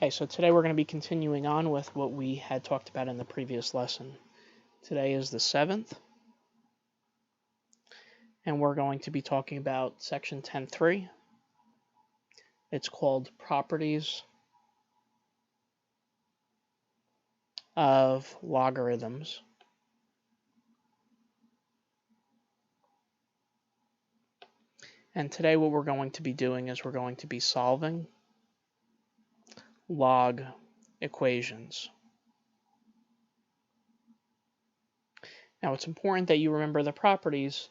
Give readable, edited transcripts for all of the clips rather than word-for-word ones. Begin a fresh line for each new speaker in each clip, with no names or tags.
Okay, so today we're going to be continuing on with what we had talked about in the previous lesson. Today is the 7th, and we're going to be talking about section 10.3. It's called Properties of Logarithms. And today what we're going to be doing is we're going to be solving log equations. Now it's important that you remember the properties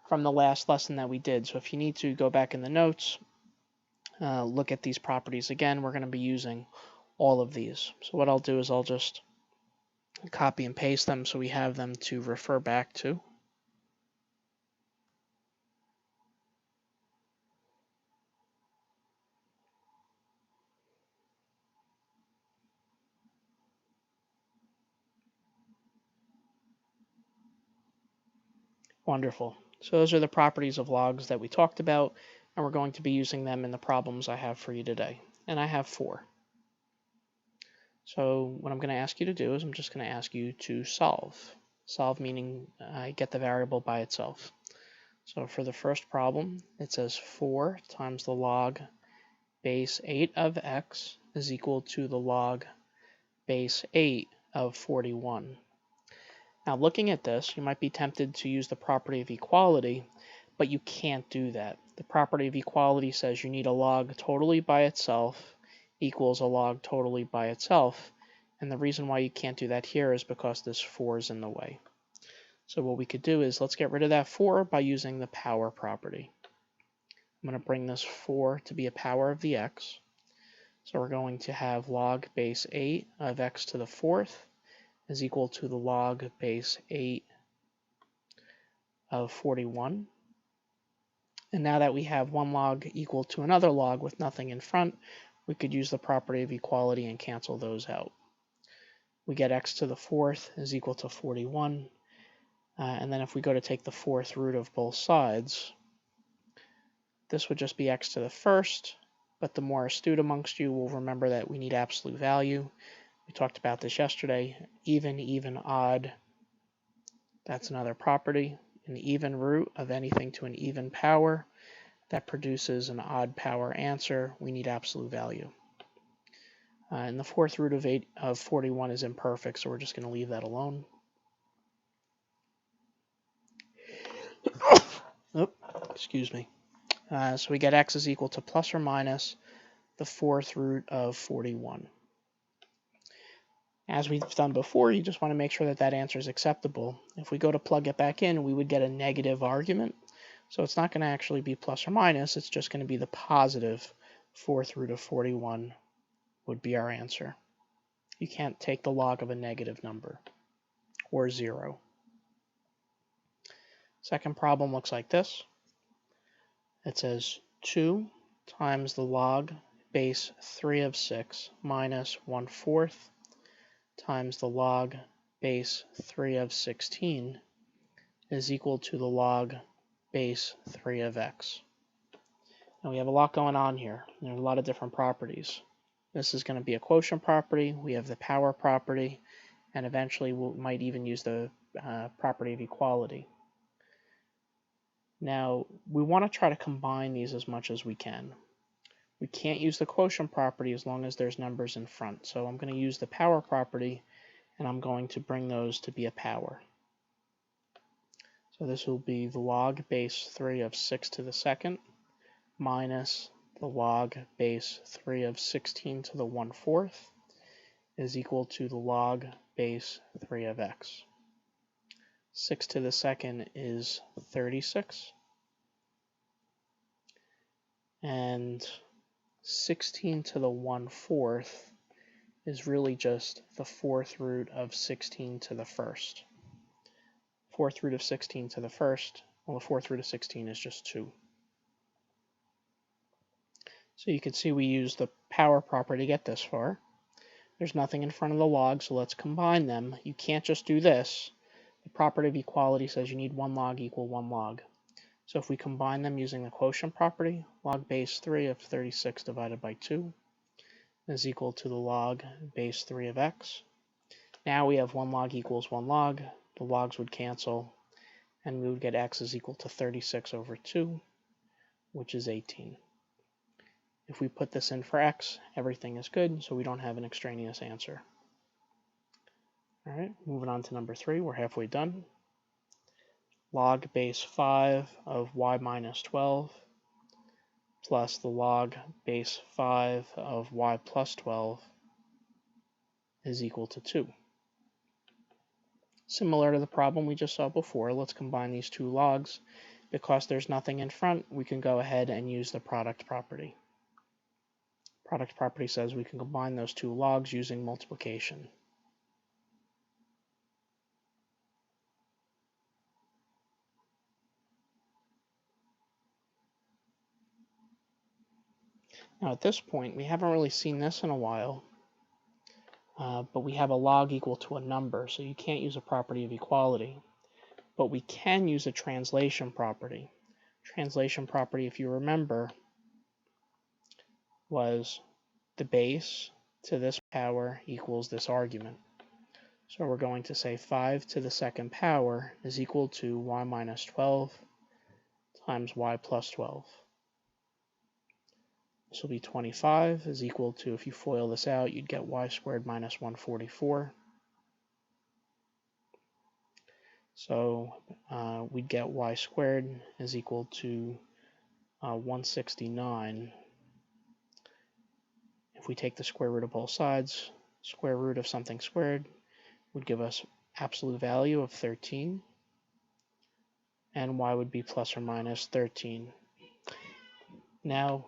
from the last lesson that we did. So if you need to go back in the notes, look at these properties again. We're going to be using all of these. So what I'll do is I'll just copy and paste them so we have them to refer back to. Wonderful. So those are the properties of logs that we talked about, and we're going to be using them in the problems I have for you today. And I have 4. So what I'm going to ask you to do is I'm just going to ask you to solve. Solve meaning I get the variable by itself. So for the first problem, it says 4 times the log base 8 of x is equal to the log base 8 of 41. Now looking at this, you might be tempted to use the property of equality, but you can't do that. The property of equality says you need a log totally by itself equals a log totally by itself, and the reason why you can't do that here is because this 4 is in the way. So what we could do is let's get rid of that 4 by using the power property. I'm going to bring this 4 to be a power of the x. So we're going to have log base 8 of x to the 4th is equal to the log base 8 of 41. And now that we have one log equal to another log with nothing in front, we could use the property of equality and cancel those out. We get x to the 4th is equal to 41. And then if we go to take the 4th root of both sides, this would just be x to the 1st, but the more astute amongst you will remember that we need absolute value. We talked about this yesterday. Even, odd. That's another property. An even root of anything to an even power that produces an odd power answer. We need absolute value. And the 4th root of 41 is imperfect, so we're just going to leave that alone. Oh, excuse me. So we get x is equal to plus or minus the 4th root of 41. As we've done before, you just want to make sure that that answer is acceptable. If we go to plug it back in, we would get a negative argument. So it's not going to actually be plus or minus, it's just going to be the positive 4th root of 41 would be our answer. You can't take the log of a negative number, or 0. Second problem looks like this. It says 2 times the log base 3 of 6 minus 1/4 times the log base 3 of 16 is equal to the log base 3 of x. Now we have a lot going on here. There's a lot of different properties. This is going to be a quotient property. We have the power property, and eventually we might even use the property of equality. Now we want to try to combine these as much as we can. We can't use the quotient property as long as there's numbers in front. So I'm going to use the power property, and I'm going to bring those to be a power. So this will be the log base 3 of 6 to the 2nd minus the log base 3 of 16 to the 1/4 is equal to the log base 3 of x. 6 to the 2nd is 36. And 16 to the 1/4 is really just the 4th root of 16 to the 1st. 4th root of 16 to the 1st, well, the 4th root of 16 is just 2. So you can see we use the power property to get this far. There's nothing in front of the log, so let's combine them. You can't just do this. The property of equality says you need one log equal one log. So if we combine them using the quotient property, log base 3 of 36 divided by 2 is equal to the log base 3 of x. Now we have 1 log equals 1 log. The logs would cancel, and we would get x is equal to 36 over 2, which is 18. If we put this in for x, everything is good, so we don't have an extraneous answer. All right, moving on to number 3, we're halfway done. Log base 5 of y minus 12 plus the log base 5 of y plus 12 is equal to 2. Similar to the problem we just saw before, let's combine these two logs. Because there's nothing in front, we can go ahead and use the product property. Product property says we can combine those two logs using multiplication. Now at this point, we haven't really seen this in a while, but we have a log equal to a number, so you can't use a property of equality. But we can use a translation property. Translation property, if you remember, was the base to this power equals this argument. So we're going to say 5 to the second power is equal to y minus 12 times y plus 12. This will be 25 is equal to, if you FOIL this out, you'd get y squared minus 144. So we'd get y squared is equal to 169. If we take the square root of both sides, square root of something squared would give us absolute value of 13, and y would be plus or minus 13. Now